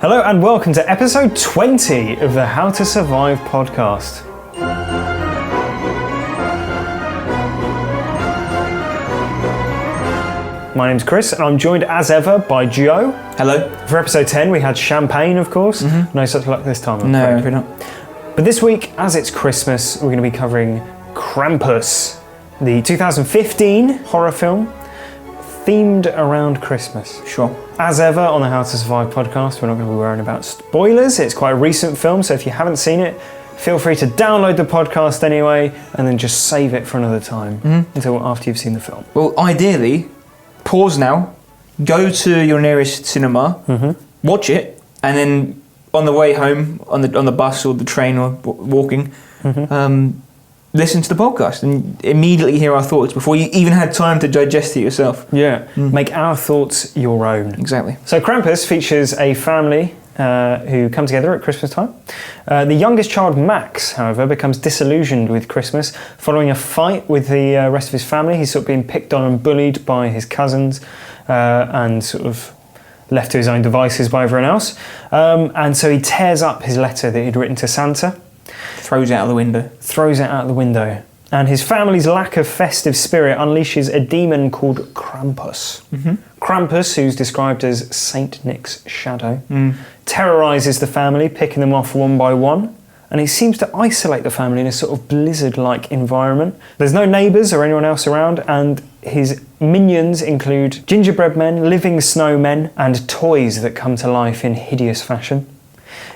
Hello and welcome to episode 20 of the How to Survive podcast. My name's Chris and I'm joined as ever by Joe. Hello. For episode 10 we had champagne, of course. No such luck this time. No, we're not. But this week, as it's Christmas, we're going to be covering Krampus, the 2015 horror film themed around Christmas. Sure. As ever on the How to Survive podcast, we're not going to be worrying about spoilers. It's quite a recent film, so if you haven't seen it, feel free to download the podcast anyway, and then just save it for another time until after you've seen the film. Well, ideally, pause now, go to your nearest cinema, watch it, and then on the way home, on the bus or the train or walking, listen to the podcast and immediately hear our thoughts before you even had time to digest it yourself. Yeah, make our thoughts your own. Exactly. So Krampus features a family who come together at Christmas time. The youngest child, Max, however, becomes disillusioned with Christmas following a fight with the rest of his family. He's sort of being picked on and bullied by his cousins and sort of left to his own devices by everyone else. And so he tears up his letter that he'd written to Santa. Throws it out the window. And his family's lack of festive spirit unleashes a demon called Krampus. Krampus, who's described as Saint Nick's shadow, terrorises the family, picking them off one by one. And he seems to isolate the family in a sort of blizzard-like environment. There's no neighbours or anyone else around, and his minions include gingerbread men, living snowmen, and toys that come to life in hideous fashion.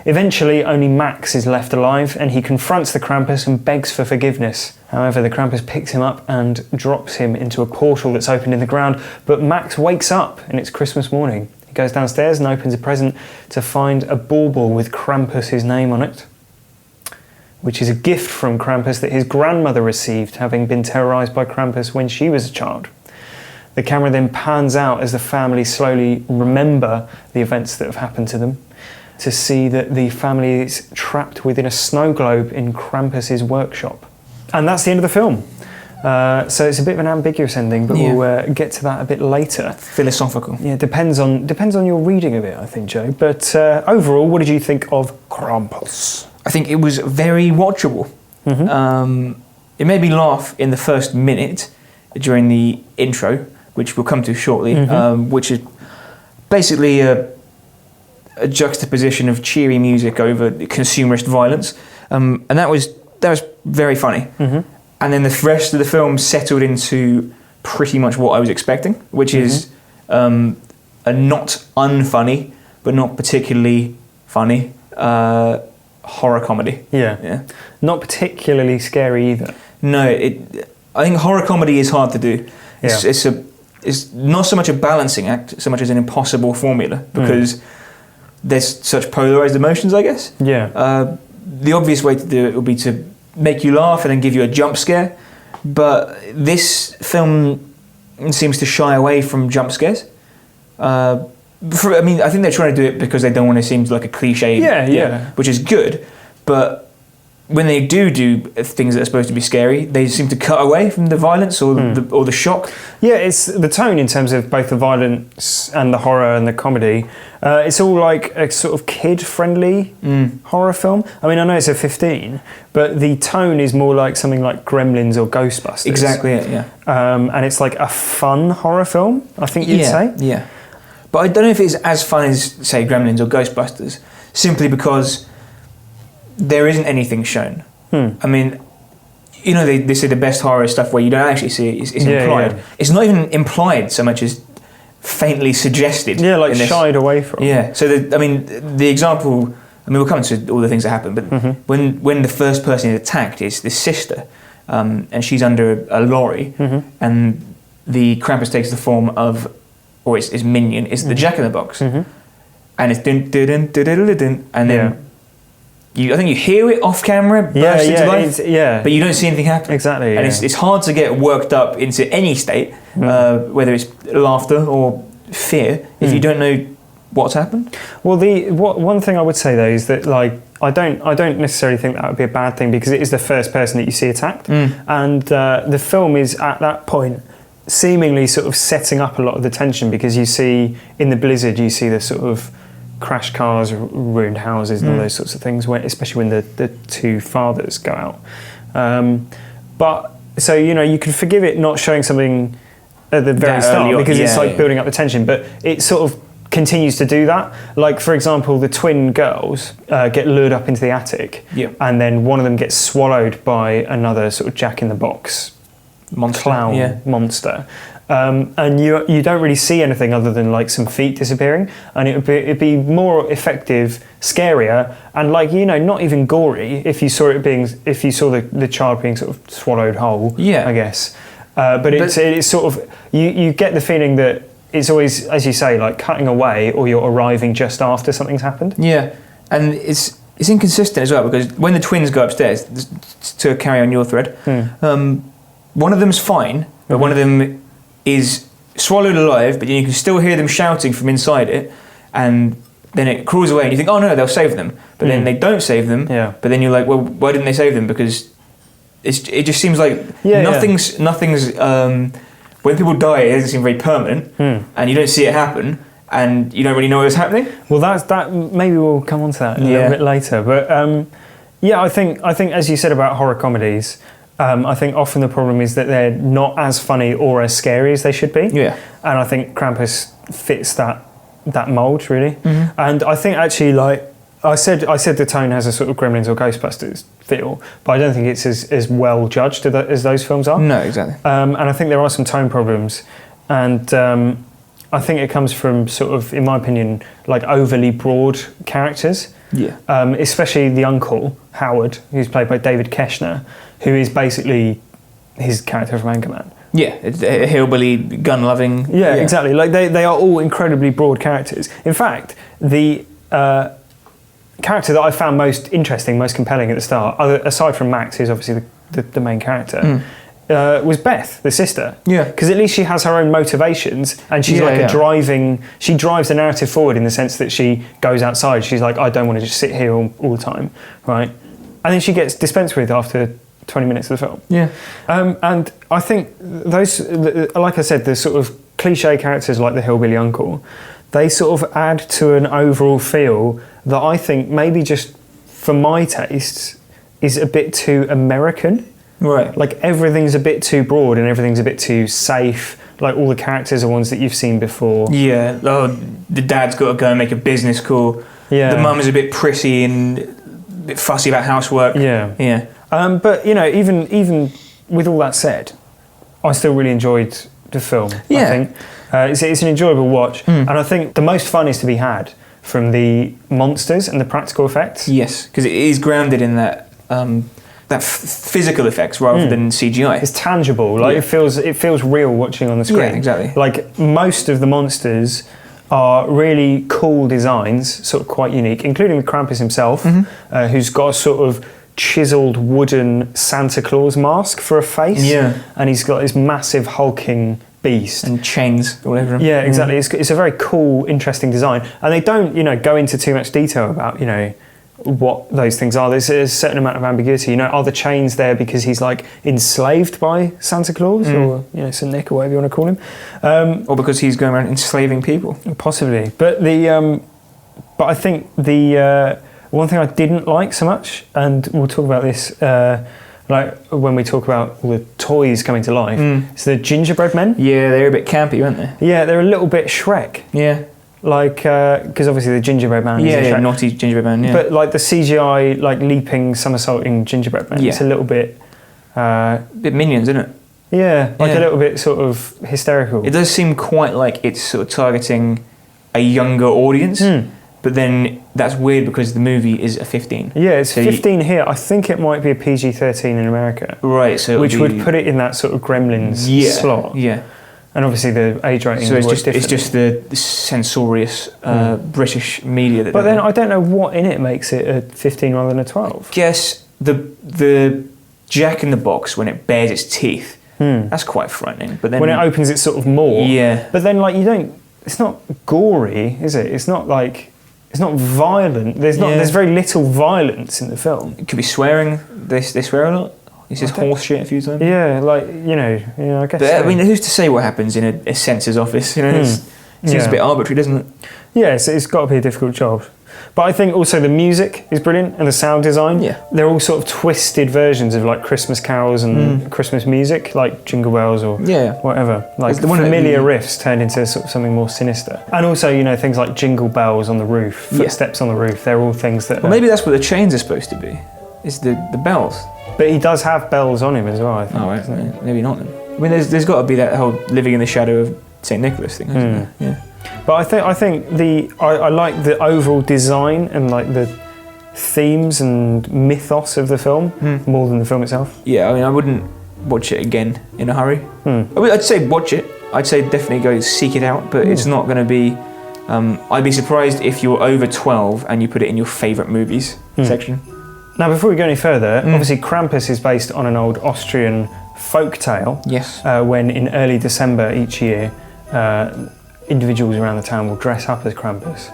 Eventually, only Max is left alive, and he confronts the Krampus and begs for forgiveness. However, the Krampus picks him up and drops him into a portal that's opened in the ground, but Max wakes up, and it's Christmas morning. He goes downstairs and opens a present to find a bauble with Krampus's name on it, which is a gift from Krampus that his grandmother received, having been terrorised by Krampus when she was a child. The camera then pans out as the family slowly remember the events that have happened to them, to see that the family is trapped within a snow globe in Krampus's workshop. And that's the end of the film. So it's a bit of an ambiguous ending, but we'll get to that a bit later. Philosophical. Yeah, depends on your reading of it, I think, Joe. But overall, what did you think of Krampus? I think it was very watchable. It made me laugh in the first minute during the intro, which we'll come to shortly, which is basically a juxtaposition of cheery music over consumerist violence, and that was very funny. And then the rest of the film settled into pretty much what I was expecting, which is a not unfunny but not particularly funny horror comedy. Yeah, not particularly scary either. No, I think horror comedy is hard to do. It's not so much a balancing act so much as an impossible formula, because there's such polarized emotions, I guess. Yeah. The obvious way to do it would be to make you laugh and then give you a jump scare, but this film seems to shy away from jump scares. I think they're trying to do it because they don't want to seem like a cliche, which is good, but when they do things that are supposed to be scary, they seem to cut away from the violence or the shock. Yeah, it's the tone in terms of both the violence and the horror and the comedy. It's all like a sort of kid-friendly horror film. I mean, I know it's a 15, but the tone is more like something like Gremlins or Ghostbusters. Exactly, yeah. And it's like a fun horror film, I think you'd say. Yeah. But I don't know if it's as fun as, say, Gremlins or Ghostbusters, simply because there isn't anything shown. I mean, you know, they say the best horror is stuff where you don't actually see it, it's implied. Yeah. It's not even implied so much as faintly suggested. Yeah, like shied away from. Yeah, so the example, we'll come to all the things that happen, but when the first person is attacked is this sister, and she's under a lorry, and the Krampus takes the form of, or his minion, is the Jack-in-the-Box. And it's dun dun dun dun dun dun, dun, and then I think you hear it off camera, burst into life, but you don't see anything happen. Exactly. And it's hard to get worked up into any state, whether it's laughter or fear, if you don't know what's happened. Well, one thing I would say though is that, like, I don't necessarily think that would be a bad thing, because it is the first person that you see attacked, and the film is at that point seemingly sort of setting up a lot of the tension, because you see in the blizzard, you see the sort of crashed cars, ruined houses, and all those sorts of things, especially when the two fathers go out. But so, you know, you can forgive it not showing something at the very start, because it's like building up the tension, but it sort of continues to do that. Like, for example, the twin girls get lured up into the attic, and then one of them gets swallowed by another sort of jack-in-the-box clown monster. And you don't really see anything other than like some feet disappearing, and it'd be more effective, scarier, and like, you know, not even gory if you saw the child being sort of swallowed whole. I guess. But it's sort of you get the feeling that it's always, as you say, like cutting away, or you're arriving just after something's happened. Yeah, and it's inconsistent as well, because when the twins go upstairs, to carry on your thread, one of them's fine, but one of them is swallowed alive, but you can still hear them shouting from inside it, and then it crawls away, and you think, oh no, they'll save them, but then they don't save them. But then you're like, well, why didn't they save them? Because it just seems like nothing's. When people die, it doesn't seem very permanent, and you don't see it happen, and you don't really know what's happening. Well, that maybe we'll come on to that a little bit later. But I think as you said about horror comedies, I think often the problem is that they're not as funny or as scary as they should be. And I think Krampus fits that mold really. And I think actually, like I said the tone has a sort of Gremlins or Ghostbusters feel, but I don't think it's as well judged as those films are. No, exactly. And I think there are some tone problems, and I think it comes from sort of, in my opinion, like overly broad characters. Especially the uncle, Howard, who's played by David Koechner, who is basically his character from Anchorman. It's a hillbilly, gun-loving... Exactly. Like they are all incredibly broad characters. In fact, the character that I found most interesting, most compelling at the start, aside from Max, who's obviously the main character, was Beth, the sister. Because at least she has her own motivations, and she's she drives the narrative forward in the sense that she goes outside. She's like, I don't want to just sit here all the time, right? And then she gets dispensed with after 20 minutes of the film. And I think those, like I said, the sort of cliche characters like the hillbilly uncle, they sort of add to an overall feel that I think maybe just for my tastes is a bit too American. Right. Like everything's a bit too broad and everything's a bit too safe. Like all the characters are ones that you've seen before. Oh, the dad's got to go and make a business call. The mum is a bit prissy and a bit fussy about housework. But you know, even with all that said, I still really enjoyed the film. I think it's an enjoyable watch, and I think the most fun is to be had from the monsters and the practical effects. Yes, because it is grounded in that physical effects rather than CGI. It's tangible. Like it feels real watching on the screen. Exactly. Like most of the monsters are really cool designs, sort of quite unique, including Krampus himself, who's got a sort of chiseled wooden Santa Claus mask for a face, and he's got this massive hulking beast and chains all over him. Exactly. It's a very cool, interesting design, and they don't go into too much detail about what those things are. There's a certain amount of ambiguity. Are the chains there because he's like enslaved by Santa Claus, or Saint Nick, or whatever you want to call him, or because he's going around enslaving people? Possibly. But I think the one thing I didn't like so much, and we'll talk about this like when we talk about all the toys coming to life, is the gingerbread men. They're a bit campy, aren't they? They're a little bit Shrek. Like, because obviously the gingerbread man is a Shrek. Naughty gingerbread man, But like the CGI, like leaping, somersaulting gingerbread man, it's a little bit... bit Minions, isn't it? A little bit sort of hysterical. It does seem quite like it's sort of targeting a younger audience, but then that's weird because the movie is a 15. It's 15 here. I think it might be a PG-13 in America. Right, so which would put it in that sort of Gremlins slot. And obviously the age rating it's just the censorious British media that. But then I don't know what in it makes it a 15 rather than a 12. Guess the Jack in the Box when it bares its teeth. That's quite frightening. But then when it opens its sort of maw. But then like it's not gory, is it? It's not like. It's not violent. There's very little violence in the film. It could be swearing. They swear a lot. He says horse shit a few times. Yeah, like, I guess. But, so. I mean, who's to say what happens in a censor's office? It seems a bit arbitrary, doesn't it? Yeah, it's got to be a difficult job. But I think also the music is brilliant and the sound design. Yeah. They're all sort of twisted versions of like Christmas carols and Christmas music, like Jingle Bells or whatever. Like the familiar riffs turned into sort of something more sinister. And also, things like Jingle Bells on the roof, footsteps on the roof. They're all things that. Well, maybe that's what the chains are supposed to be. Is the bells. But he does have bells on him as well, I think. Oh, right. Maybe not then. I mean, there's got to be that whole living in the shadow of St. Nicholas thing, isn't there? Yeah. But I think I like the overall design and like the themes and mythos of the film more than the film itself. Yeah, I mean, I wouldn't watch it again in a hurry. I mean, I'd say watch it. I'd say definitely go seek it out, but it's not going to be. I'd be surprised if you're over 12 and you put it in your favourite movies section. Now, before we go any further, obviously Krampus is based on an old Austrian folk tale. Yes. When in early December each year, individuals around the town will dress up as Krampus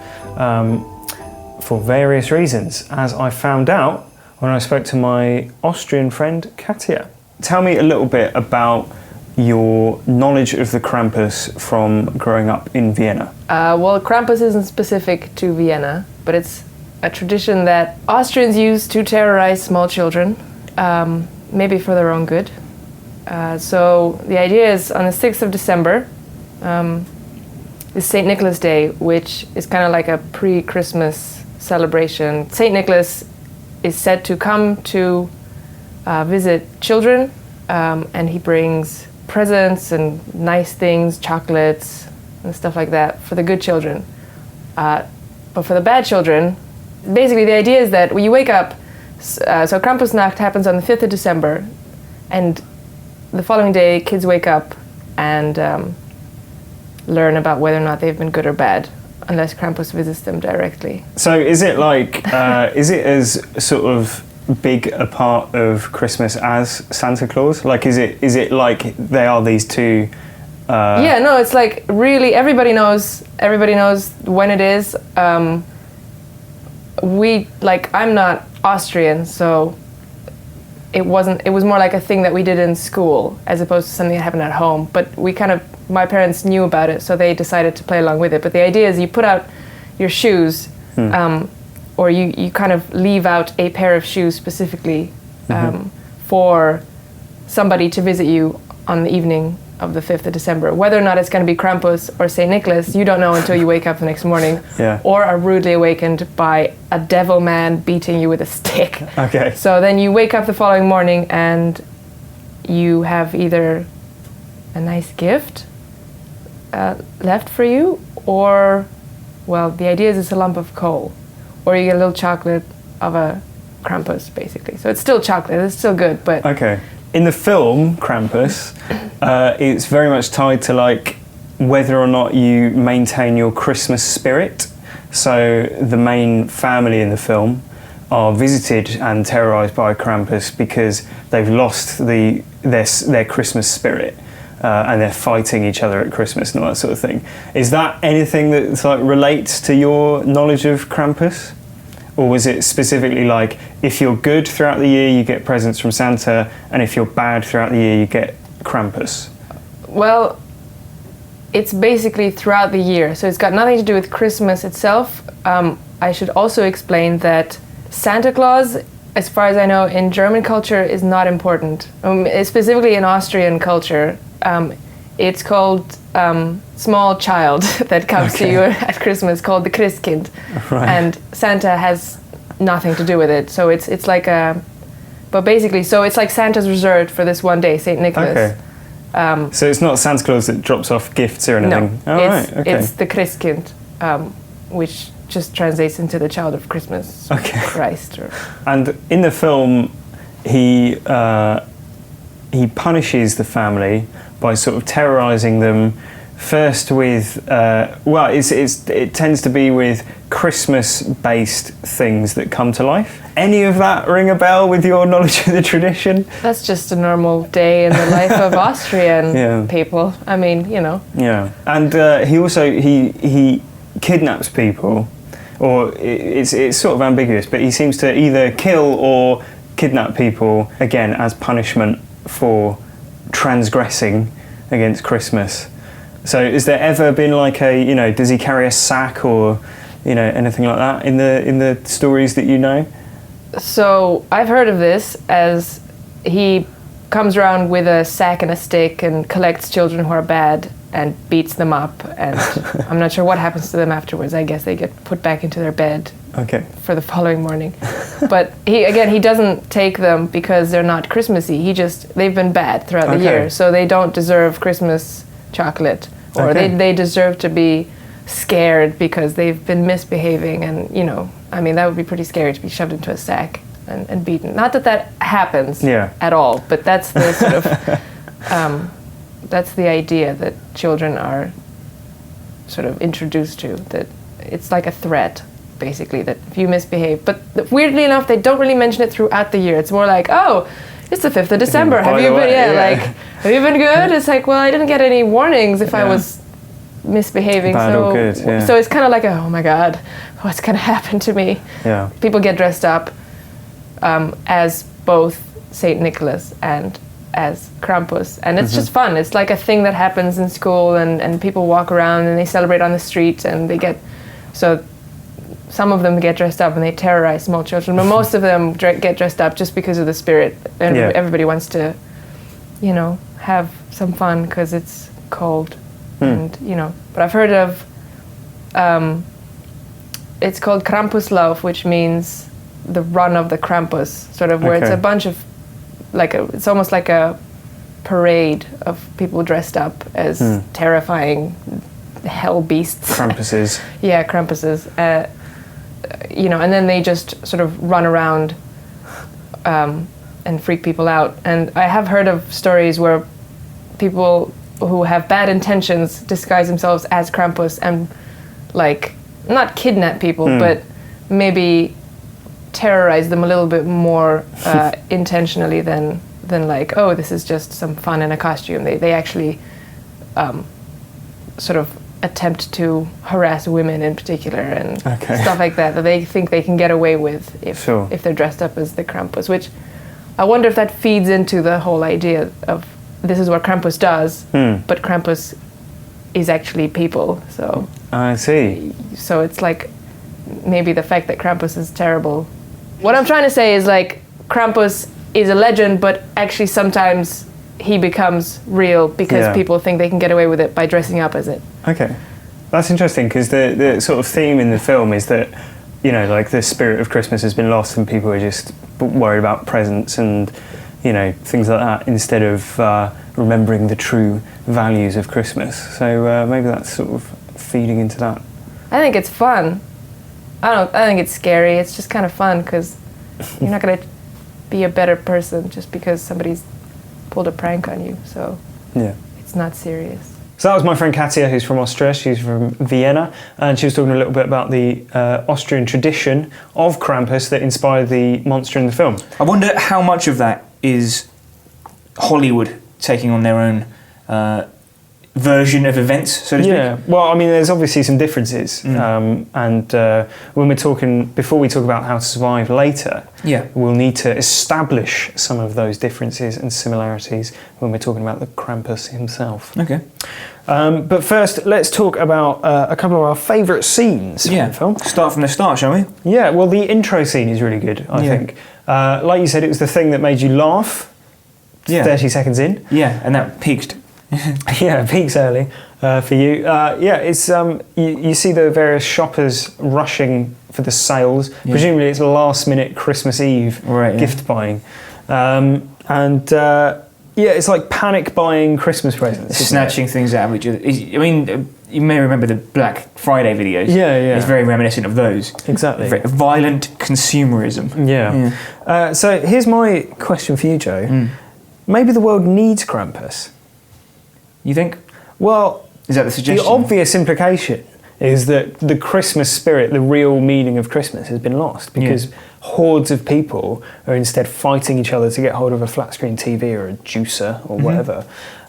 for various reasons, as I found out when I spoke to my Austrian friend Katja. Tell me a little bit about your knowledge of the Krampus from growing up in Vienna. Well, Krampus isn't specific to Vienna, but it's a tradition that Austrians use to terrorize small children, maybe for their own good. So the idea is on the 6th of December, is St. Nicholas Day, which is kind of like a pre-Christmas celebration. St. Nicholas is said to come to visit children, and he brings presents and nice things, chocolates and stuff like that for the good children. But for the bad children, basically the idea is that when you wake up, so Krampusnacht happens on the 5th of December, and the following day kids wake up and learn about whether or not they've been good or bad, unless Krampus visits them directly. So is it like, is it as sort of big a part of Christmas as Santa Claus? Like, is it like they are these two? Yeah, no, it's like really everybody knows when it is. I'm not Austrian, so it was more like a thing that we did in school as opposed to something that happened at home. But my parents knew about it, so they decided to play along with it. But the idea is you put out your shoes, or you kind of leave out a pair of shoes specifically for somebody to visit you on the evening of the 5th of December. Whether or not it's going to be Krampus or St. Nicholas, you don't know until you wake up the next morning, or are rudely awakened by a devil man beating you with a stick. Okay. So then you wake up the following morning and you have either a nice gift left for you, or, well, the idea is it's a lump of coal, or you get a little chocolate of a Krampus, basically. So it's still chocolate, it's still good, but... Okay. In the film, Krampus, it's very much tied to like whether or not you maintain your Christmas spirit. So the main family in the film are visited and terrorised by Krampus because they've lost their Christmas spirit. And they're fighting each other at Christmas and all that sort of thing. Is that anything that like relates to your knowledge of Krampus? Or was it specifically like, if you're good throughout the year, you get presents from Santa, and if you're bad throughout the year, you get Krampus? Well, it's basically throughout the year, so it's got nothing to do with Christmas itself. I should also explain that Santa Claus, as far as I know, in German culture is not important. Specifically in Austrian culture, it's called small child that comes to you at Christmas, called the Christkind. Right. And Santa has nothing to do with it. So it's like but basically, so it's like Santa's reserved for this one day, St. Nicholas. Okay. So it's not Santa Claus that drops off gifts or anything? No, Okay. It's the Christkind, which just translates into the child of Christmas, Christ. And in the film, he punishes the family by sort of terrorising them first with, it tends to be with Christmas-based things that come to life. Any of that ring a bell with your knowledge of the tradition? That's just a normal day in the life of Austrian people. I mean, you know. Yeah, and he also, he kidnaps people, or it's sort of ambiguous, but he seems to either kill or kidnap people again as punishment for transgressing against Christmas. So has there ever been like does he carry a sack or, anything like that in the stories that you know? So I've heard of this as he comes around with a sack and a stick and collects children who are bad and beats them up, and I'm not sure what happens to them afterwards. I guess they get put back into their bed for the following morning. But he doesn't take them because they're not Christmassy. They've been bad throughout the year, so they don't deserve Christmas chocolate, or they deserve to be scared because they've been misbehaving, and that would be pretty scary to be shoved into a sack and beaten. Not that happens at all, but that's the sort of that's the idea that children are sort of introduced to, that it's like a threat, basically, that if you misbehave. But weirdly enough, they don't really mention it throughout the year. It's more like, oh, it's the 5th of December. Have you been good? It's like, well, I didn't get any warnings if I was misbehaving. Bad or good, so it's kind of like, oh my God, what's going to happen to me? Yeah. People get dressed up as both Saint Nicholas and as Krampus, and it's just fun. It's like a thing that happens in school, and people walk around and they celebrate on the street, and so some of them get dressed up and they terrorize small children, but most of them get dressed up just because of the spirit, and everybody wants to have some fun because it's cold. And but I've heard of it's called Krampuslauf, which means the run of the Krampus, sort of, where it's a bunch of it's almost like a parade of people dressed up as terrifying hell beasts. Krampuses. Yeah, Krampuses. And then they just sort of run around and freak people out. And I have heard of stories where people who have bad intentions disguise themselves as Krampus and not kidnap people, but maybe terrorize them a little bit more intentionally than oh, this is just some fun in a costume. They actually sort of attempt to harass women in particular and stuff like that they think they can get away with if they're dressed up as the Krampus, which I wonder if that feeds into the whole idea of this is what Krampus does, but Krampus is actually people. So I see. So it's like maybe the fact that Krampus is terrible. What I'm trying to say is Krampus is a legend, but actually sometimes he becomes real because people think they can get away with it by dressing up as it. Okay. That's interesting, because the sort of theme in the film is that, the spirit of Christmas has been lost and people are just worried about presents and, things like that, instead of remembering the true values of Christmas. So maybe that's sort of feeding into that. I think it's fun. I think it's scary. It's just kind of fun because you're not going to be a better person just because somebody's pulled a prank on you. So it's not serious. So that was my friend Katia, who's from Austria. She's from Vienna, and she was talking a little bit about the Austrian tradition of Krampus that inspired the monster in the film. I wonder how much of that is Hollywood taking on their own version of events, so to speak. Yeah, well, I mean, there's obviously some differences, and when before we talk about how to survive later, we'll need to establish some of those differences and similarities when we're talking about the Krampus himself. Okay. But first, let's talk about a couple of our favourite scenes from the film. Start from the start, shall we? Yeah, well, the intro scene is really good, I think. Like you said, it was the thing that made you laugh 30 seconds in. Yeah, and that peaked. Yeah, it peaks early for you. It's you see the various shoppers rushing for the sales. Yeah. Presumably it's last minute Christmas Eve gift buying. It's like panic buying Christmas presents. Snatching things out of each other. I mean, you may remember the Black Friday videos. Yeah, yeah. It's very reminiscent of those. Exactly. Very violent consumerism. Yeah. So here's my question for you, Joe. Maybe the world needs Krampus. You think? Well, is that the suggestion? The obvious implication is that the Christmas spirit, the real meaning of Christmas, has been lost because hordes of people are instead fighting each other to get hold of a flat screen TV or a juicer or whatever,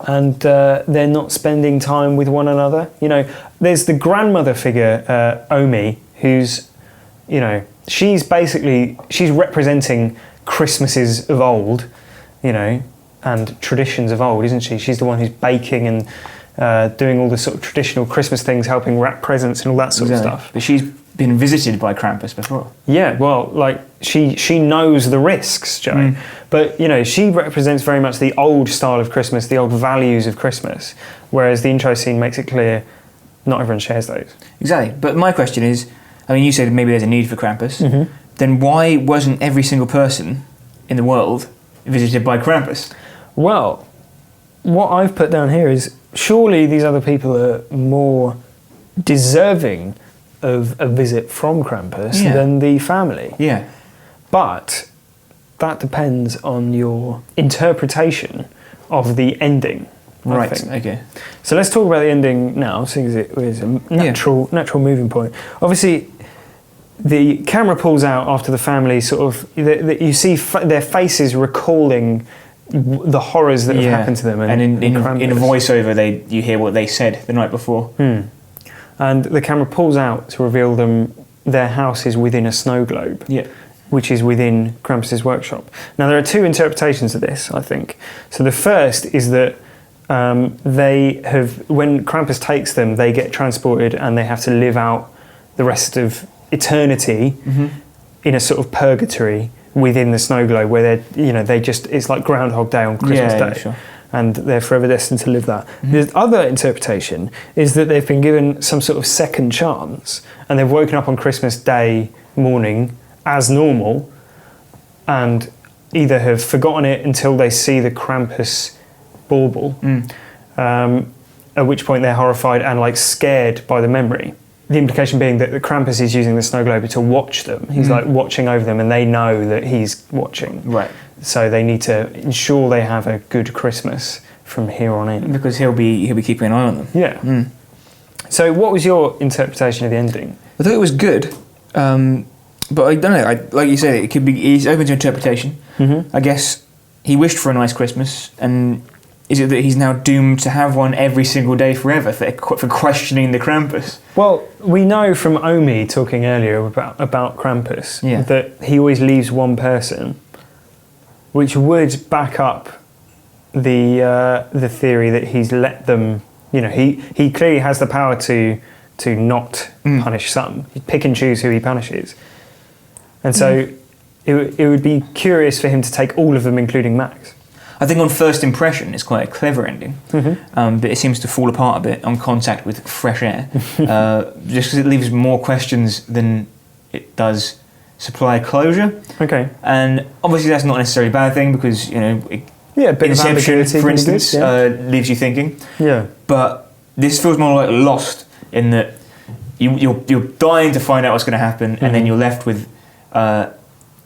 and they're not spending time with one another. There's the grandmother figure, Omi, who's, she's representing Christmases of old, and traditions of old, isn't she? She's the one who's baking and doing all the sort of traditional Christmas things, helping wrap presents and all that sort of stuff. But she's been visited by Krampus before. Yeah, well, like she knows the risks, Joe. But she represents very much the old style of Christmas, the old values of Christmas, whereas the intro scene makes it clear not everyone shares those. Exactly. But my question is, you said maybe there's a need for Krampus. Then why wasn't every single person in the world visited by Krampus? Well, what I've put down here is surely these other people are more deserving of a visit from Krampus than the family. Yeah. But that depends on your interpretation of the ending. Right, I think. okay. So let's talk about the ending now, seeing it was a natural moving point. Obviously, the camera pulls out after the family you see their faces recalling the horrors that have happened to them. And in a voiceover, you hear what they said the night before. And the camera pulls out to reveal their house is within a snow globe, which is within Krampus's workshop. Now, there are two interpretations of this, I think. So the first is that when Krampus takes them, they get transported and they have to live out the rest of eternity in a sort of purgatory within the snow globe, where it's like Groundhog Day on Christmas Day. Sure. And they're forever destined to live that. The other interpretation is that they've been given some sort of second chance and they've woken up on Christmas Day morning as normal and either have forgotten it until they see the Krampus bauble, at which point they're horrified and scared by the memory. The implication being that the Krampus is using the snow globe to watch them. He's watching over them and they know that he's watching. Right. So they need to ensure they have a good Christmas from here on in. Because he'll be keeping an eye on them. Yeah. So what was your interpretation of the ending? I thought it was good, but I don't know. Like you said, he's open to interpretation. I guess he wished for a nice Christmas, and is it that he's now doomed to have one every single day forever for questioning the Krampus? Well, we know from Omi talking earlier about Krampus that he always leaves one person, which would back up the theory that he's let them. He clearly has the power to not punish some. He'd pick and choose who he punishes, and so it would be curious for him to take all of them, including Max. I think on first impression, it's quite a clever ending, but it seems to fall apart a bit on contact with fresh air, just because it leaves more questions than it does supply closure. Okay. And obviously that's not necessarily a bad thing because, Inception, for instance, leaves you thinking. Yeah. But this feels more like Lost in that you're dying to find out what's going to happen, and then you're left with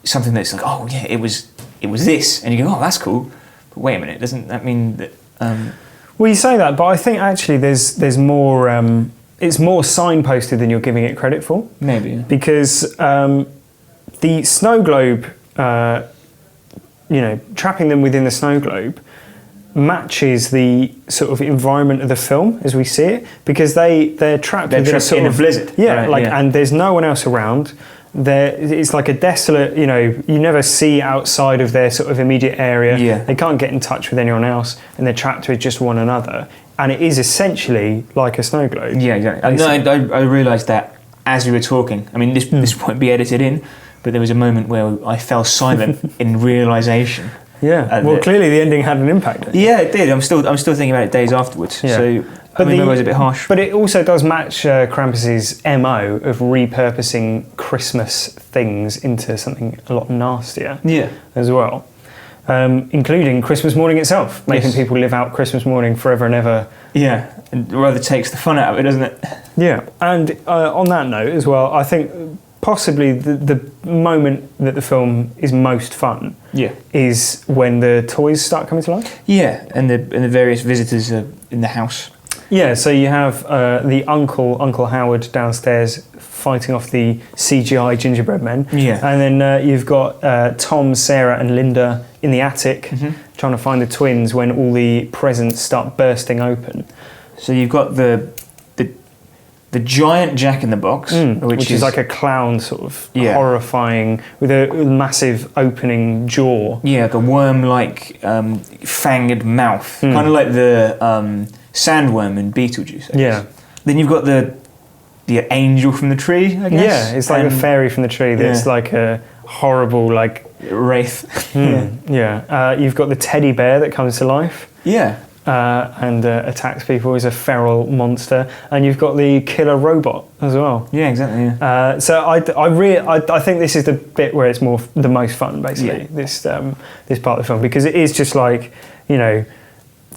something that's like, oh yeah, it was this, and you go, oh, that's cool. But wait a minute, doesn't that mean that? Well, you say that, but I think actually there's more. It's more signposted than you're giving it credit for. Maybe. Yeah. Because the snow globe, trapping them within the snow globe matches the sort of environment of the film as we see it, because they're trapped in a blizzard. Yeah, right, and there's no one else around. It's like a desolate, you never see outside of their sort of immediate area. Yeah. They can't get in touch with anyone else, and they're trapped with just one another. And it is essentially like a snow globe. Yeah, exactly. I realised that as we were talking. I mean, this won't be edited in, but there was a moment where I fell silent in realisation. Yeah. Well, clearly the ending had an impact. Yeah, it did. I'm still thinking about it days afterwards. Yeah. So but maybe it was a bit harsh. But it also does match Krampus's MO of repurposing Christmas things into something a lot nastier. Yeah. As well. Including Christmas morning itself, making people live out Christmas morning forever and ever. Yeah, and rather takes the fun out of it, doesn't it? Yeah, and on that note as well, I think possibly the moment that the film is most fun is when the toys start coming to life. Yeah, and the various visitors are in the house. Yeah, so you have the Uncle Howard downstairs fighting off the CGI gingerbread men. Yeah. And then you've got Tom, Sarah and Linda in the attic trying to find the twins when all the presents start bursting open. So you've got the the giant Jack-in-the-Box, which is like a clown sort of horrifying, with a massive opening jaw. Yeah, like a worm-like fanged mouth, kind of like the sandworm in Beetlejuice. I guess. Then you've got the angel from the tree, I guess. Yeah, it's like a fairy from the tree that's like a horrible like wraith. You've got the teddy bear that comes to life. Yeah. And attacks people as a feral monster, and you've got the killer robot as well. Yeah, exactly. Yeah. So I think this is the bit where it's the most fun, basically. This part of the film, because it is just like, you know,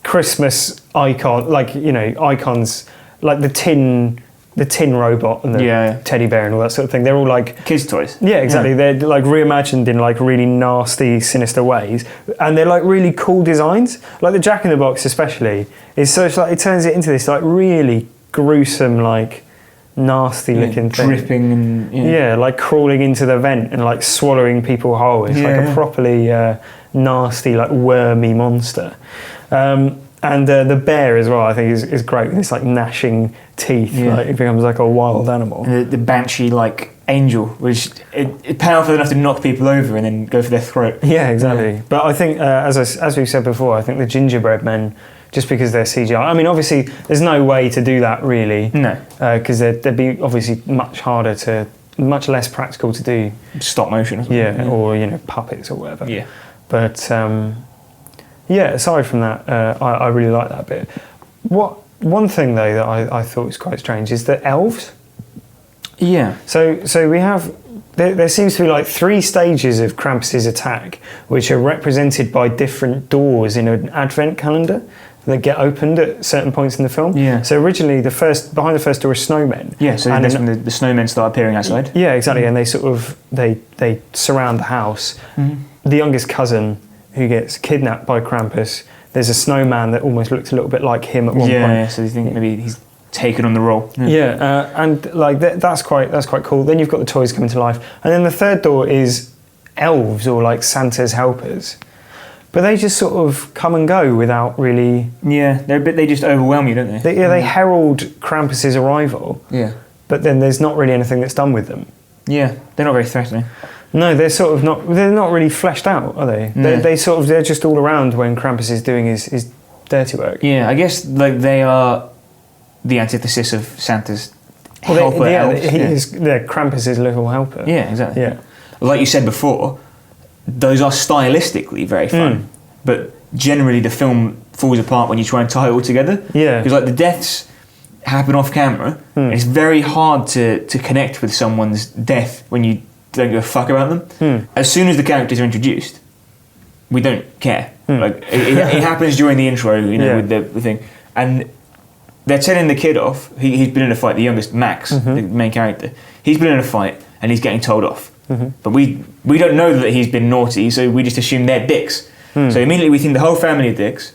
Christmas icon, like, you know, icons like the tin robot and the teddy bear and all that sort of thing. They're all like kids' toys. Yeah, exactly. They're like reimagined in like really nasty, sinister ways, and they're like really cool designs. Like the Jack-in-the-Box, especially, is so it's like it turns it into this like really gruesome, like nasty looking thing, dripping and like crawling into the vent and like swallowing people whole. It's like a properly nasty, like wormy monster. And the bear as well, I think, is great with its like gnashing teeth. Yeah. Like it becomes like a wild animal. The banshee like angel, which it's powerful enough to knock people over and then go for their throat. Yeah, exactly. Yeah. But I think, as we've said before, I think the gingerbread men, just because they're CGI. I mean, obviously, there's no way to do that really. No. Because they'd be obviously much less practical to do. Stop motion. Or something. Yeah, or you know, puppets or whatever. Yeah. But aside from that, I really like that bit. One thing though that I thought was quite strange is the elves. Yeah. So we have there seems to be like 3 stages of Krampus's attack, which are represented by different doors in an advent calendar that get opened at certain points in the film. Yeah. So originally behind the first door are snowmen. Yeah. So that's when the snowmen start appearing outside. Yeah, exactly. And they sort of they surround the house. The youngest cousin, who gets kidnapped by Krampus. There's a snowman that almost looks a little bit like him at one point. Yeah, so you think maybe he's taken on the role. Yeah, and like that's quite cool. Then you've got the toys coming to life, and then the third door is elves, or like Santa's helpers, but they just sort of come and go without really. Yeah, they just overwhelm you, don't they? They herald Krampus's arrival. Yeah, but then there's not really anything that's done with them. Yeah, they're not very threatening. No, they're sort of not. They're not really fleshed out, are they? No. They're just all around when Krampus is doing his dirty work. Yeah, I guess like they are the antithesis of Santa's helper elves. They're Krampus's little helper. Yeah, exactly. Yeah, like you said before, those are stylistically very fun, but generally the film falls apart when you try and tie it all together. Yeah, because like the deaths happen off camera, and it's very hard to connect with someone's death when you don't give a fuck about them. As soon as the characters are introduced, we don't care. Like it happens during the intro, you know, with the thing, and they're telling the kid off. He's been in a fight. The youngest, Max, the main character, he's been in a fight and he's getting told off. But we don't know that he's been naughty, so we just assume they're dicks. So immediately we think the whole family are dicks.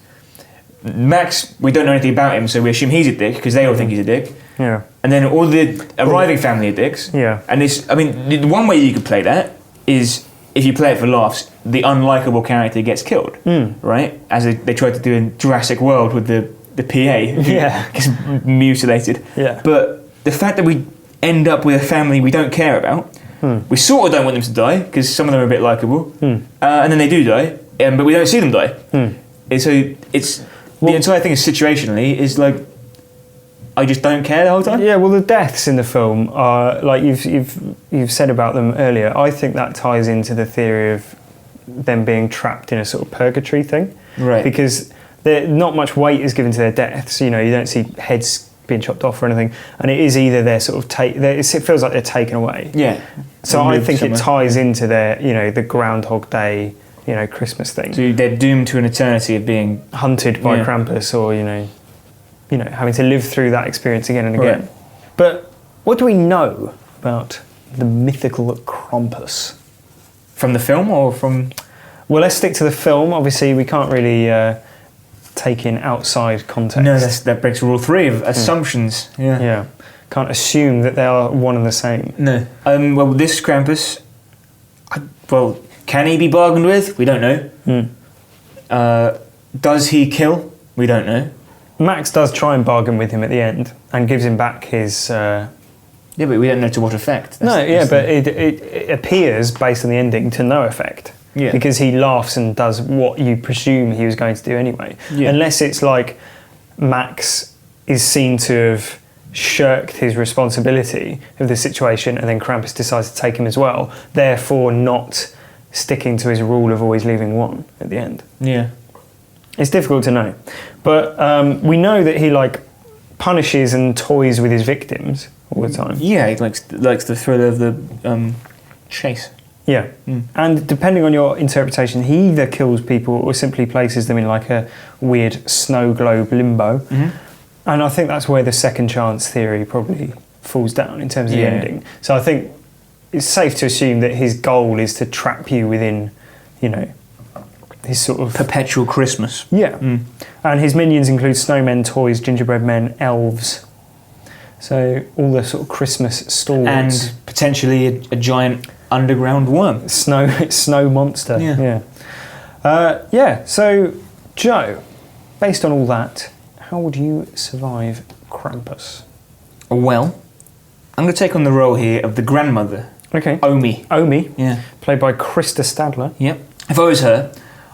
Max, we don't know anything about him, so we assume he's a dick because they all think he's a dick. Yeah. And then all the arriving family are dicks. Yeah. And the one way you could play that is if you play it for laughs, the unlikable character gets killed, right? As they tried to do in Jurassic World with the PA, who gets mutilated. Yeah. But the fact that we end up with a family we don't care about, we sort of don't want them to die because some of them are a bit likable, and then they do die, but we don't see them die. And so the entire thing is situationally is like, I just don't care the whole time. Yeah, well, the deaths in the film are like you've said about them earlier. I think that ties into the theory of them being trapped in a sort of purgatory thing, right? Because not much weight is given to their deaths. You know, you don't see heads being chopped off or anything, and it is either they're sort of it feels like they're taken away. Yeah. So I think it ties into their, you know, the Groundhog Day, you know, Christmas thing. So they're doomed to an eternity of being hunted by Krampus, or you know, having to live through that experience again and again. Right. But what do we know about the mythical Krampus? From the film or from? Well, let's stick to the film. Obviously, we can't really take in outside context. No, that breaks rule 3 of assumptions. Yeah. Yeah. Can't assume that they are one and the same. No. Well, this Krampus, can he be bargained with? We don't know. Does he kill? We don't know. Max does try and bargain with him at the end and gives him back his. Yeah, but we don't know to what effect. But it appears based on the ending to no effect. Yeah. Because he laughs and does what you presume he was going to do anyway. Yeah. Unless it's like Max is seen to have shirked his responsibility of the situation and then Krampus decides to take him as well, therefore not sticking to his rule of always leaving one at the end. Yeah. It's difficult to know. But we know that he like punishes and toys with his victims all the time. Yeah, he likes the thrill of the chase. Yeah. And depending on your interpretation, he either kills people or simply places them in like a weird snow globe limbo. Mm-hmm. And I think that's where the second chance theory probably falls down in terms of the ending. So I think it's safe to assume that his goal is to trap you within, you know, his sort of... Perpetual Christmas. Yeah. And his minions include snowmen, toys, gingerbread men, elves. So all the sort of Christmas stalwarts. And potentially a giant underground worm. Snow monster. Yeah. So, Joe, based on all that, how would you survive Krampus? Well, I'm going to take on the role here of the grandmother. Okay. Omi. Yeah. Played by Krista Stadler. Yep. If I was her,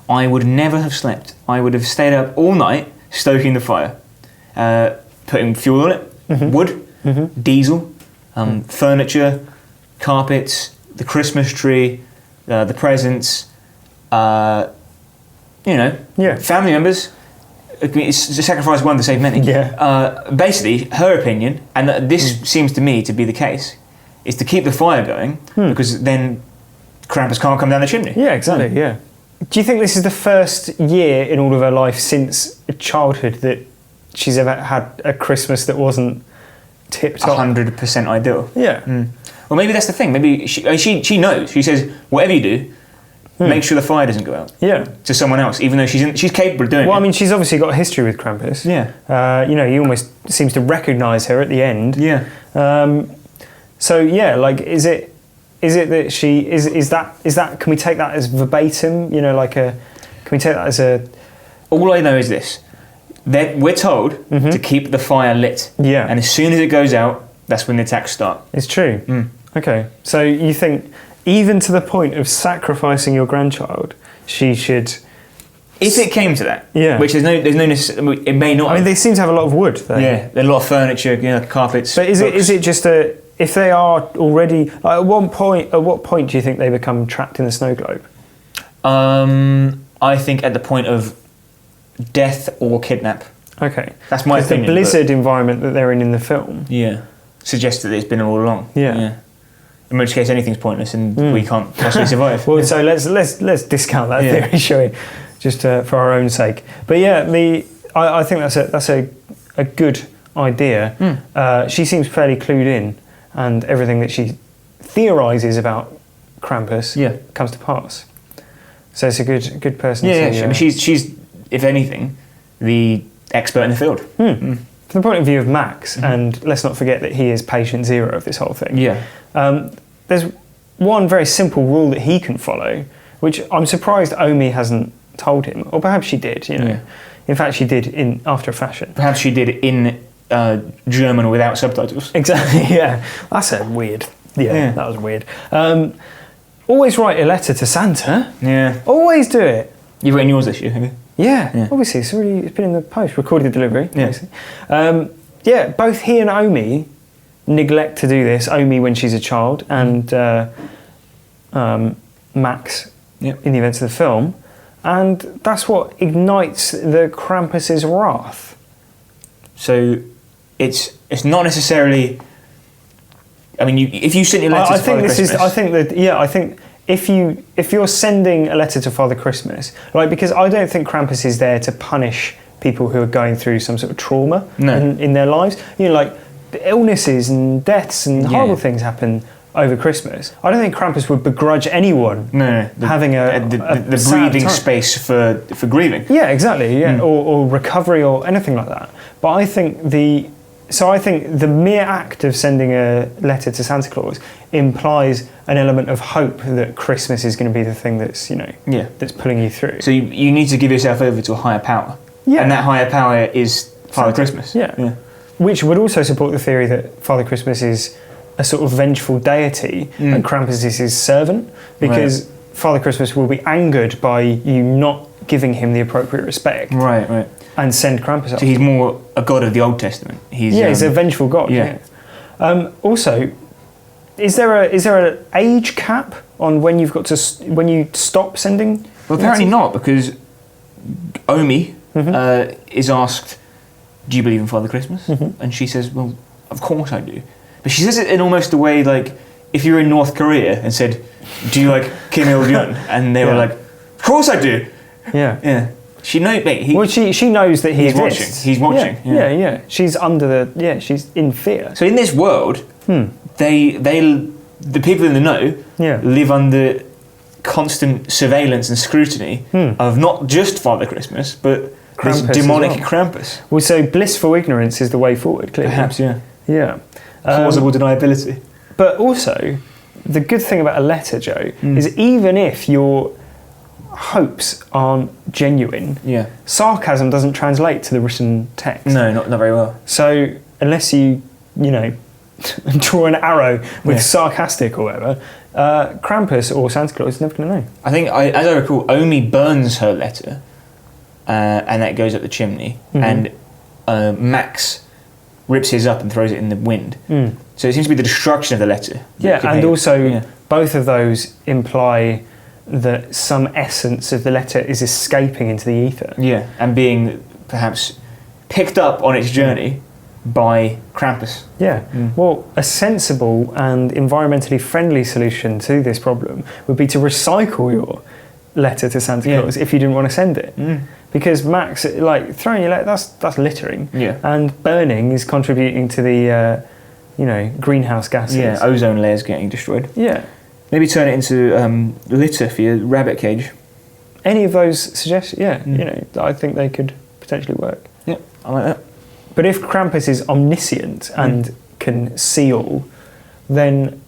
I would never have slept. I would have stayed up all night stoking the fire, putting fuel on it, wood, diesel, furniture, carpets, the Christmas tree, the presents, family members. I mean, it's to sacrifice one to save many. Yeah. Basically, her opinion, and this seems to me to be the case, is to keep the fire going because then Krampus can't come down the chimney. Yeah, exactly. Yeah. Do you think this is the first year in all of her life since childhood that she's ever had a Christmas that wasn't tip-top? 100% ideal. Yeah. Well, maybe that's the thing. Maybe she knows. She says, whatever you do, make sure the fire doesn't go out. Yeah. To someone else, even though she's capable of doing it. Well, I mean, she's obviously got a history with Krampus. Yeah. He almost seems to recognise her at the end. Yeah. So yeah, like, is it that she is that? Can we take that as verbatim? You know, can we take that as a? All I know is this: that we're told to keep the fire lit. Yeah. And as soon as it goes out, that's when the attacks start. It's true. Okay. So you think, even to the point of sacrificing your grandchild, she should. If it came to that, Yeah. which there's no necessity, it may not. I mean, they seem to have a lot of wood, though. yeah, a lot of furniture, carpets. But is books. it just a? If they are already, at what point do you think they become trapped in the snow globe? I think at the point of death or kidnap. Okay. That's my opinion. The blizzard environment that they're in the film. Yeah. Suggests that it's been all along. Yeah. In which case, anything's pointless, and we can't possibly survive. Well, so let's discount that theory, shall we? Just for our own sake. But yeah, I think that's a good idea. She seems fairly clued in, and everything that she theorises about Krampus comes to pass. So it's a good person. I mean, she's if anything, the expert in the field. From the point of view of Max, and let's not forget that he is patient zero of this whole thing. Yeah. There's one very simple rule that he can follow, which I'm surprised Omi hasn't told him, or perhaps she did. Yeah. In fact, she did after a fashion. Perhaps she did in German without subtitles. Exactly. Yeah. That's a weird. Yeah. That was weird. Always write a letter to Santa. Yeah. Always do it. You've written yours this year, have you? Yeah. Obviously, it's been in the post, recorded the delivery. Yeah. Both he and Omi neglect to do this. Omi when she's a child, and Max in the events of the film, and that's what ignites the Krampus's wrath. So it's not necessarily. I mean, if you send your letter to Father Christmas, I think if you're sending a letter to Father Christmas, right? Because I don't think Krampus is there to punish people who are going through some sort of trauma in their lives. Like illnesses and deaths and horrible things happen over Christmas. I don't think Krampus would begrudge anyone having the breathing space for grieving. Yeah, exactly. Yeah, or recovery or anything like that. But I think the mere act of sending a letter to Santa Claus implies an element of hope that Christmas is going to be the thing that's that's pulling you through. So you need to give yourself over to a higher power. Yeah. And that higher power is Father Christmas. Yeah. Which would also support the theory that Father Christmas is a sort of vengeful deity and Krampus is his servant, because Father Christmas will be angered by you not giving him the appropriate respect. Right. And send Krampus up. So he's more a god of the Old Testament. He's a vengeful god. Yeah. Also, is there an age cap on when you've got to when you stop sending? Well, apparently not, because Omi is asked, "Do you believe in Father Christmas?" And she says, "Well, of course I do." But she says it in almost a way like if you were in North Korea and said, "Do you like Kim Il Jong?" and they were like, "Of course I do." Yeah. She knows. She knows that he's exists. watching. He's watching. Yeah. She's she's in fear. So in this world, the people in the know live under constant surveillance and scrutiny of not just Father Christmas, but Krampus this demonic as well. Krampus. Well, so blissful ignorance is the way forward, clearly. Perhaps, Yeah. Plausible deniability. But also, the good thing about a letter, Joe, is even if your hopes aren't genuine, sarcasm doesn't translate to the written text. No, not very well. So unless you draw an arrow with sarcastic or whatever, Krampus or Santa Claus is never going to know. I think, as I recall, Omi burns her letter, and that goes up the chimney, and Max rips his up and throws it in the wind. So it seems to be the destruction of the letter. Yeah, and also both of those imply that some essence of the letter is escaping into the ether. Yeah, and being perhaps picked up on its journey by Krampus. Yeah, well, a sensible and environmentally friendly solution to this problem would be to recycle your letter to Santa Claus if you didn't want to send it. Because Max, like, throwing your letter, that's littering. Yeah. And burning is contributing to the, greenhouse gases. Yeah, ozone layers getting destroyed. Yeah. Maybe turn it into litter for your rabbit cage. Any of those suggestions, I think they could potentially work. Yeah, I like that. But if Krampus is omniscient and can see all, then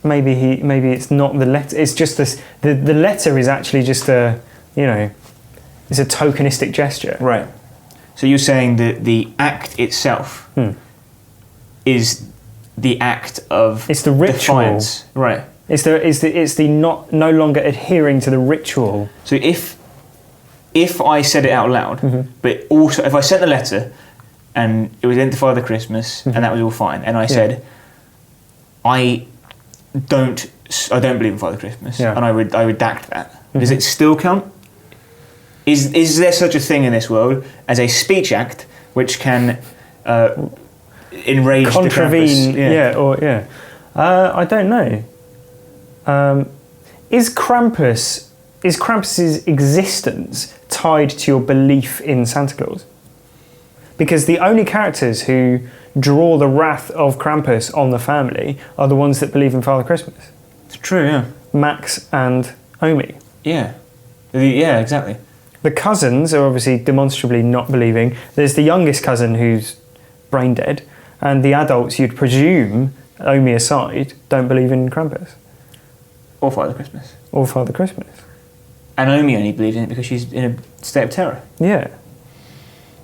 maybe it's not the letter. It's just this. The letter is actually just it's a tokenistic gesture. Right. So you're saying that the act itself is the act of it's the ritual. Defiance. Right. It's the no longer adhering to the ritual. So if I said it out loud, but also if I sent the letter and it was meant to Father Christmas and that was all fine, and I said I don't believe in Father Christmas, and I redact that. Does it still count? Is there such a thing in this world as a speech act which can enrage contravene? The Krampus? I don't know. Is Krampus's existence tied to your belief in Santa Claus? Because the only characters who draw the wrath of Krampus on the family are the ones that believe in Father Christmas. It's true, yeah. Max and Omi. Yeah. Yeah, exactly. The cousins are obviously demonstrably not believing. There's the youngest cousin who's brain dead, and the adults, you'd presume, Omi aside, don't believe in Krampus. Or Father Christmas. Or Father Christmas. And Omi only believes in it because she's in a state of terror. Yeah.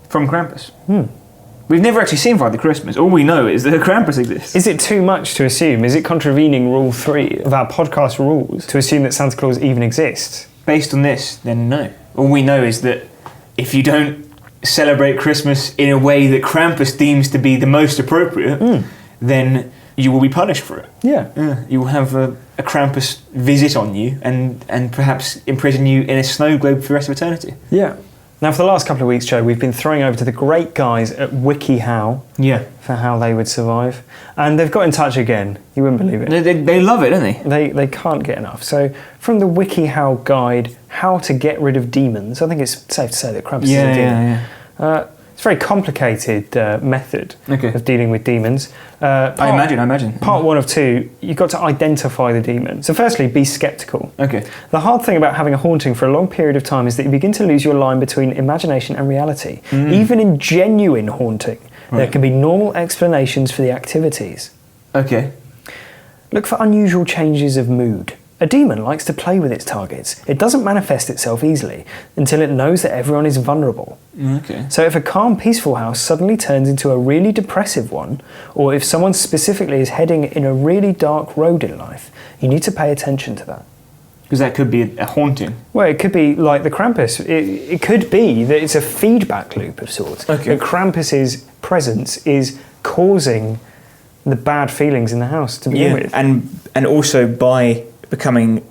From Krampus. We've never actually seen Father Christmas. All we know is that Krampus exists. Is it too much to assume? Is it contravening Rule 3 of our podcast rules to assume that Santa Claus even exists? Based on this, then no. All we know is that if you don't celebrate Christmas in a way that Krampus deems to be the most appropriate, then you will be punished for it. Yeah. You will have a Krampus visit on you and perhaps imprison you in a snow globe for the rest of eternity. Yeah. Now, for the last couple of weeks, Joe, we've been throwing over to the great guys at WikiHow for how they would survive. And they've got in touch again. You wouldn't believe it. They love it, don't they? They can't get enough. So, from the WikiHow guide, How to Get Rid of Demons, I think it's safe to say that Krampus is a demon. It's a very complicated method of dealing with demons. I imagine. Part 1 of 2, you've got to identify the demon. So firstly, be sceptical. Okay. The hard thing about having a haunting for a long period of time is that you begin to lose your line between imagination and reality. Even in genuine haunting, there can be normal explanations for the activities. Okay. Look for unusual changes of mood. A demon likes to play with its targets. It doesn't manifest itself easily until it knows that everyone is vulnerable. Okay. So if a calm, peaceful house suddenly turns into a really depressive one, or if someone specifically is heading in a really dark road in life, you need to pay attention to that. Because that could be a haunting. Well, it could be like the Krampus. It could be that it's a feedback loop of sorts. Okay. That Krampus's presence is causing the bad feelings in the house to begin with. And also by becoming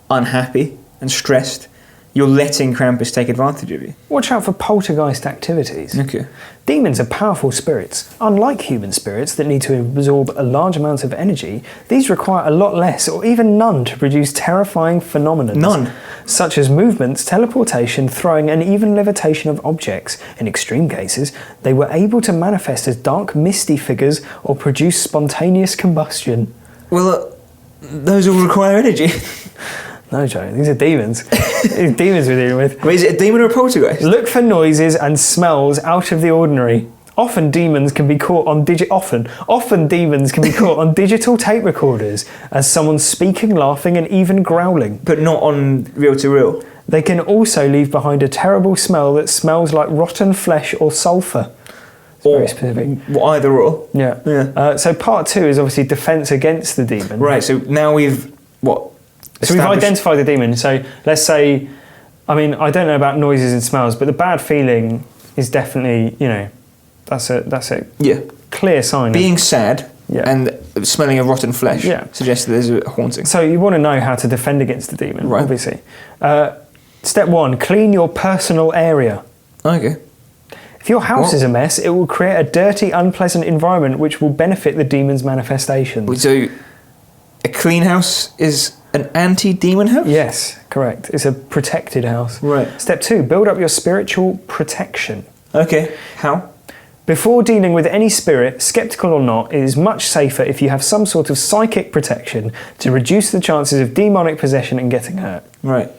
unhappy and stressed, you're letting Krampus take advantage of you. Watch out for poltergeist activities. Okay. Demons are powerful spirits. Unlike human spirits that need to absorb a large amount of energy, these require a lot less or even none to produce terrifying phenomena. None. Such as movements, teleportation, throwing, and even levitation of objects. In extreme cases, they were able to manifest as dark, misty figures or produce spontaneous combustion. Well, those all require energy. No, Joe, these are demons. These are demons we're dealing with. Wait, is it a demon or a poltergeist? Look for noises and smells out of the ordinary. Often demons can be caught on demons can be caught on digital tape recorders as someone speaking, laughing, and even growling. But not on reel to reel. They can also leave behind a terrible smell that smells like rotten flesh or sulphur. It's very specific. Either or. Yeah. So part 2 is obviously defense against the demon. Right. So now we've So we've identified the demon. So let's say, I mean, I don't know about noises and smells, but the bad feeling is definitely, that's a clear sign. Being sad and smelling of rotten flesh suggests that there's a haunting. So you want to know how to defend against the demon, right. Obviously. Step 1, clean your personal area. Okay. If your house is a mess, it will create a dirty, unpleasant environment which will benefit the demon's manifestations. So a clean house is an anti-demon house? Yes, correct. It's a protected house. Right. Step 2, build up your spiritual protection. Okay. How? Before dealing with any spirit, skeptical or not, it is much safer if you have some sort of psychic protection to reduce the chances of demonic possession and getting hurt. Right.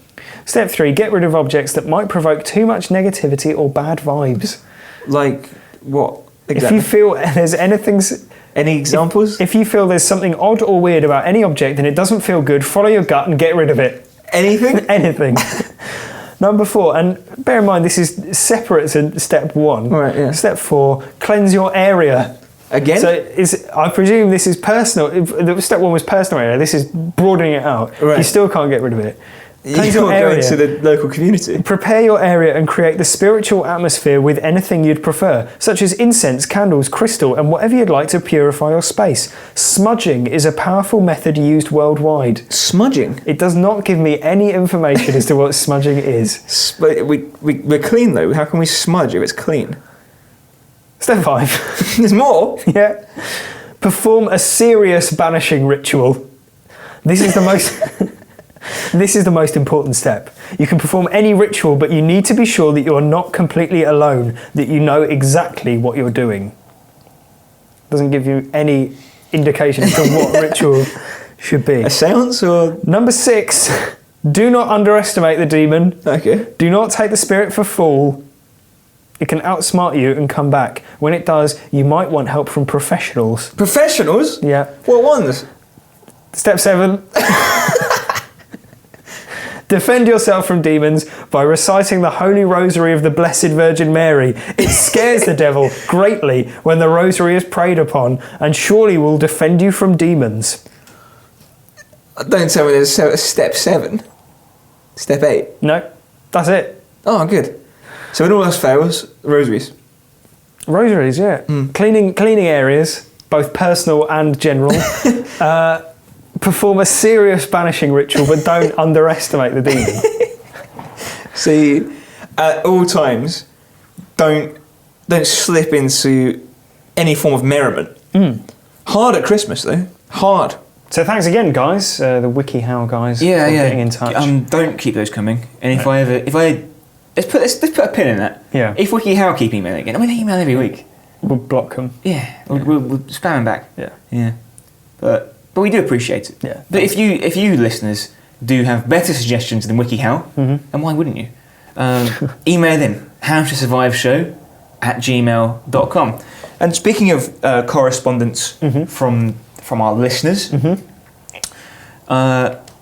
Step 3, get rid of objects that might provoke too much negativity or bad vibes. Like what? Exactly. If you feel there's anything... Any examples? If you feel there's something odd or weird about any object and it doesn't feel good, follow your gut and get rid of it. Anything? Anything. Number 4, and bear in mind this is separate to step 1. Right, yeah. Step 4, cleanse your area. Again? So I presume this is personal. If step 1 was personal area, this is broadening it out. Right. You still can't get rid of it. Cleanse your area. Go into the local community. Prepare your area and create the spiritual atmosphere with anything you'd prefer, such as incense, candles, crystal, and whatever you'd like to purify your space. Smudging is a powerful method used worldwide. Smudging? It does not give me any information as to what smudging is. But we're clean though. How can we smudge if it's clean? Step 5. There's more? Yeah. Perform a serious banishing ritual. This is the most... This is the most important step. You can perform any ritual, but you need to be sure that you're not completely alone, that you know exactly what you're doing. Doesn't give you any indication as to what ritual should be. A seance or? Number 6, do not underestimate the demon. Okay. Do not take the spirit for fool. It can outsmart you and come back. When it does, you might want help from professionals. Professionals? Yeah. What ones? Step 7. Defend yourself from demons by reciting the Holy Rosary of the Blessed Virgin Mary. It scares the devil greatly when the rosary is prayed upon and surely will defend you from demons. Don't tell me there's step 7. Step 8. No, that's it. Oh, good. So when all else fails, rosaries. Rosaries, yeah. Cleaning areas, both personal and general. Perform a serious banishing ritual, but don't underestimate the demon. See, at all times, don't slip into any form of merriment. Hard at Christmas, though. Hard. So thanks again, guys. The WikiHow guys. For getting in touch. Don't keep those coming. And if I let's put a pin in that. Yeah. If WikiHow keep emailing again, they email every week. We'll block them. Yeah. We'll spam them back. Yeah. Yeah. But we do appreciate it. Yeah. But if you listeners do have better suggestions than WikiHow, and why wouldn't you? Email them, howtosurviveshow@gmail.com. And speaking of correspondence from our listeners,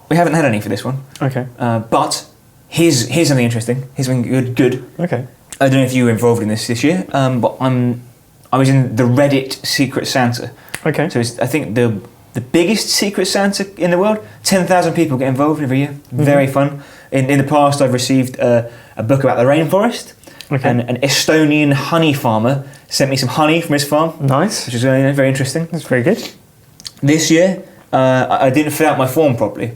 we haven't had any for this one. Okay. But here's something interesting. Here's something good. Okay. I don't know if you were involved in this year, but I was in the Reddit Secret Santa. Okay. So it's, I think the biggest Secret Santa in the world. 10,000 people get involved every year. Very fun. In the past, I've received a book about the rainforest. Okay. And an Estonian honey farmer sent me some honey from his farm. Nice. Which is very interesting. That's very good. This year, I didn't fill out my form properly.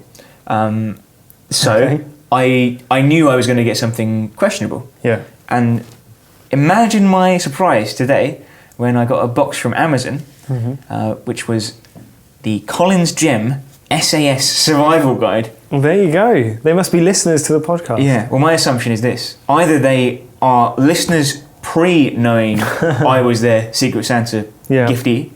So Okay. I knew I was going to get something questionable. Yeah. And imagine my surprise today when I got a box from Amazon, which was the Collins Gem SAS Survival Guide. Well, there you go. They must be listeners to the podcast. Yeah, well, my assumption is this. Either they are listeners pre-knowing I was their Secret Santa giftee,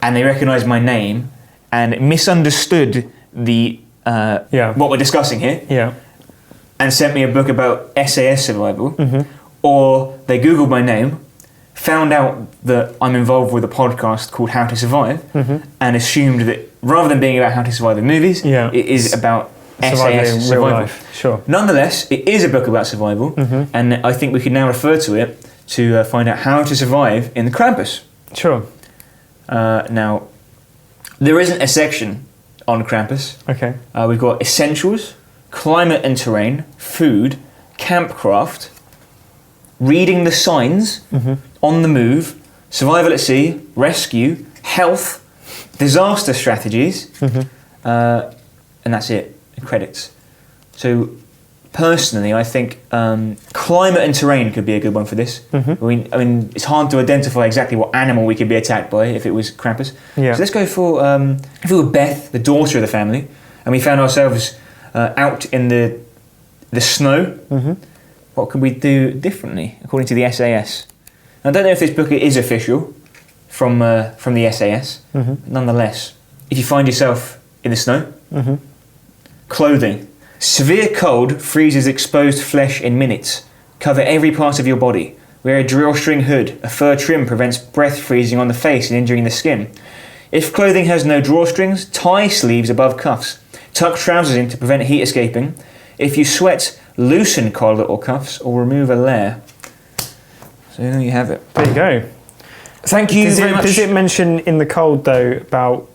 and they recognised my name and misunderstood the what we're discussing here, and sent me a book about SAS survival, or they Googled my name, found out that I'm involved with a podcast called How to Survive, and assumed that rather than being about how to survive in movies, it is about SAS survival. Real life. Sure. Nonetheless, it is a book about survival, and I think we can now refer to it to find out how to survive in the Krampus. Sure. Now, there isn't a section on Krampus. Okay. We've got essentials, climate and terrain, food, campcraft, reading the signs, on the move, survival at sea, rescue, health, disaster strategies, and that's it. Credits. So personally, I think climate and terrain could be a good one for this. I mean, it's hard to identify exactly what animal we could be attacked by if it was Krampus. Yeah. So let's go for if we were Beth, the daughter of the family, and we found ourselves out in the snow. What could we do differently according to the SAS? I don't know if this book is official from the SAS. Nonetheless, if you find yourself in the snow, clothing. Severe cold freezes exposed flesh in minutes. Cover every part of your body. Wear a drawstring hood. A fur trim prevents breath freezing on the face and injuring the skin. If clothing has no drawstrings, tie sleeves above cuffs. Tuck trousers in to prevent heat escaping. If you sweat, loosen collar or cuffs or remove a layer. So there you have it. There you go. Thank you very much. Does it mention in the cold, though, about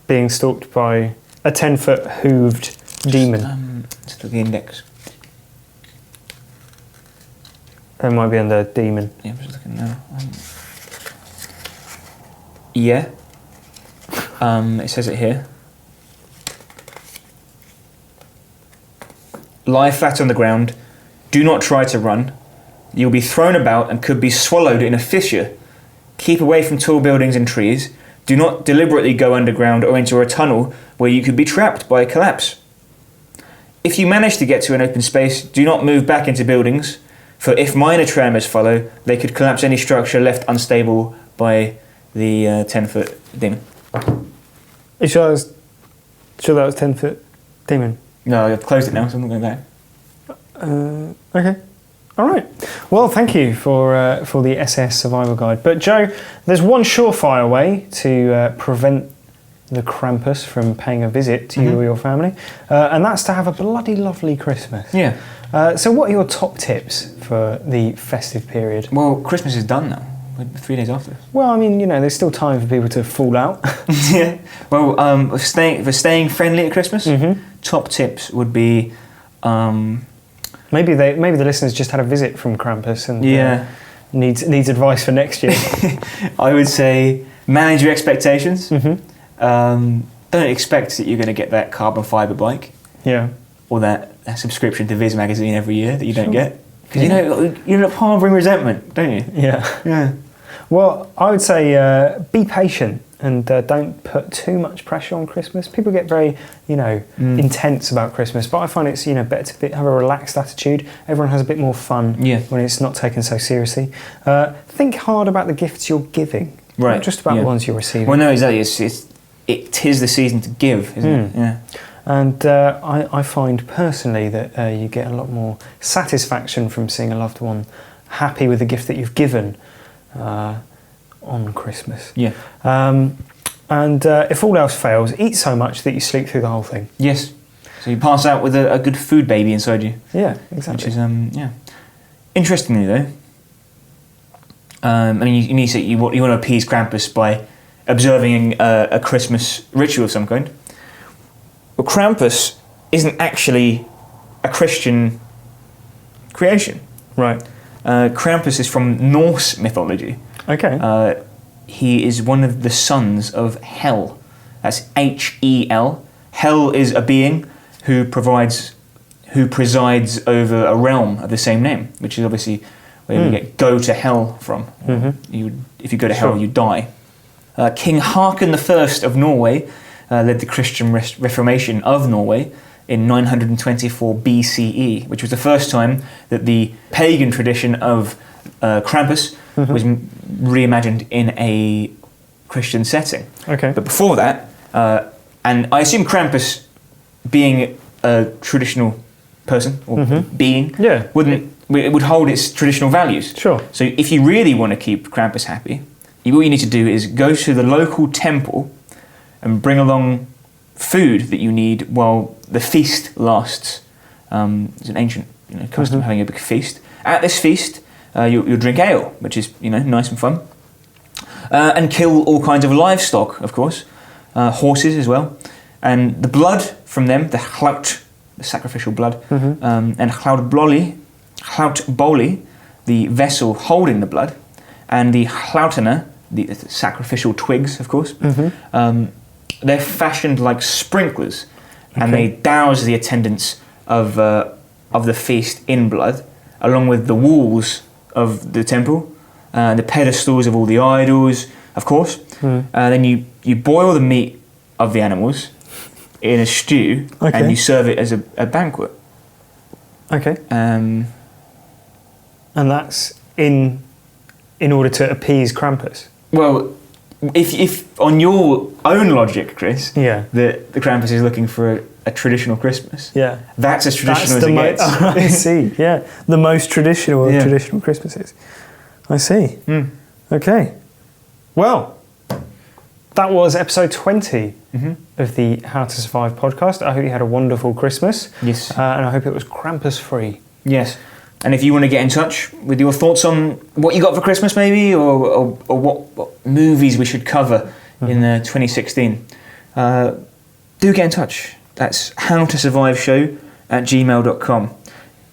being stalked by a 10-foot hooved demon? Let's look at the index. It might be under demon. Yeah, I'm just looking now. Yeah. It says it here. Lie flat on the ground. Do not try to run. You'll be thrown about and could be swallowed in a fissure. Keep away from tall buildings and trees. Do not deliberately go underground or into a tunnel where you could be trapped by a collapse. If you manage to get to an open space, do not move back into buildings, for if minor tremors follow, they could collapse any structure left unstable by the 10-foot demon. You sure that was 10-foot demon? No, I've closed it now, so I'm not going back. Okay. All right. Well, thank you for the SAS Survival Guide. But Joe, there's one surefire way to prevent the Krampus from paying a visit to you or your family, and that's to have a bloody lovely Christmas. Yeah. So what are your top tips for the festive period? Well, Christmas is done now. We're 3 days after. Well, I mean, there's still time for people to fall out. Yeah. Well, for staying friendly at Christmas, top tips would be... Maybe the listeners just had a visit from Krampus and needs advice for next year. I would say manage your expectations. Don't expect that you're going to get that carbon fibre bike. Yeah. Or that subscription to Viz magazine every year that you don't get. Because you end up harbouring resentment, don't you? Yeah. Yeah. Well, I would say be patient and don't put too much pressure on Christmas. People get very, intense about Christmas, but I find it's, better to have a relaxed attitude. Everyone has a bit more fun when it's not taken so seriously. Think hard about the gifts you're giving, not just about the ones you're receiving. Well, no, exactly. It is the season to give, isn't it? Yeah. And I find personally that you get a lot more satisfaction from seeing a loved one happy with the gift that you've given on Christmas. Yeah. And if all else fails, eat so much that you sleep through the whole thing. Yes. So you pass out with a good food baby inside you. Yeah, exactly. Which is, yeah. Interestingly though, I mean, you want to appease Krampus by observing a Christmas ritual of some kind. Well, Krampus isn't actually a Christian creation. Right. Krampus is from Norse mythology. Okay. He is one of the sons of Hel. That's Hel. Hel is a being who presides over a realm of the same name, which is obviously where we get go to hell from. If you go to hell, you die. King Haakon I of Norway led the Christian Reformation of Norway in 924 BCE, which was the first time that the pagan tradition of Krampus was reimagined in a Christian setting. Okay. But before that, and I assume Krampus, being a traditional person or being, would hold its traditional values. Sure. So if you really want to keep Krampus happy, what you need to do is go to the local temple and bring along food that you need while the feast lasts. It's an ancient custom of having a big feast. At this feast, you'll drink ale, which is nice and fun, and kill all kinds of livestock, of course, horses as well, and the blood from them, the hlaut, the sacrificial blood, and hlautboli, the vessel holding the blood, and the hlautana, the sacrificial twigs, of course. They're fashioned like sprinklers, and they douse the attendants of the feast in blood, along with the walls of the temple, the pedestals of all the idols, of course. Then you boil the meat of the animals in a stew, and you serve it as a banquet. Okay. And that's in order to appease Krampus. Well, if on your own logic, Chris, the Krampus is looking for a traditional Christmas. Yeah. That's as traditional as it gets. I see. Yeah. The most traditional of traditional Christmases. I see. Okay. Well, that was episode 20 of the How to Survive podcast. I hope you had a wonderful Christmas. Yes. And I hope it was Krampus free. Yes. And if you want to get in touch with your thoughts on what you got for Christmas maybe, or what movies we should cover in 2016, do get in touch. That's howtosurviveshow@gmail.com.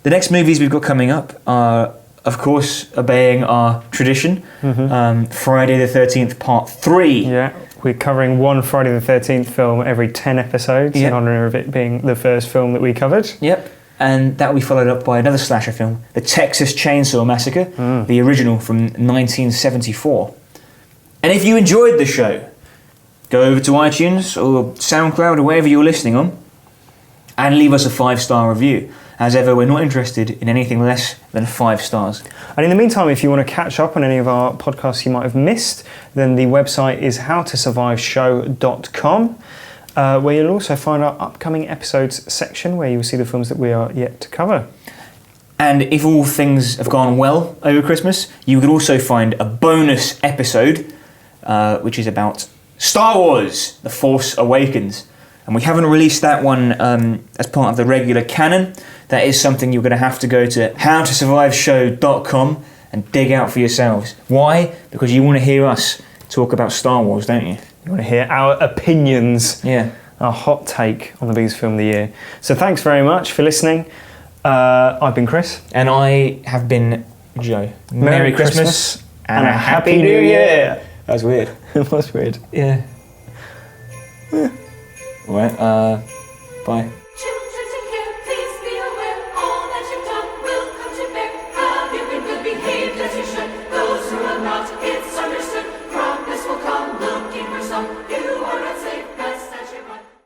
The next movies we've got coming up are, of course, obeying our tradition, Friday the 13th Part 3. Yeah, we're covering one Friday the 13th film every 10 episodes in honour of it being the first film that we covered. Yep. And that will be followed up by another slasher film, The Texas Chainsaw Massacre, the original from 1974. And if you enjoyed the show, go over to iTunes or SoundCloud or wherever you're listening on, and leave us a 5-star review. As ever, we're not interested in anything less than 5 stars. And in the meantime, if you want to catch up on any of our podcasts you might have missed, then the website is howtosurviveshow.com. Where you'll also find our upcoming episodes section where you'll see the films that we are yet to cover. And if all things have gone well over Christmas, you could also find a bonus episode which is about Star Wars, The Force Awakens. And we haven't released that one as part of the regular canon. That is something you're going to have to go to howtosurviveshow.com and dig out for yourselves. Why? Because you want to hear us talk about Star Wars, don't you? You want to hear our opinions, our hot take on the biggest film of the year. So thanks very much for listening. I've been Chris. And I have been Joe. Merry Christmas and a Happy New Year. That was weird. It was weird. Yeah. Alright, bye.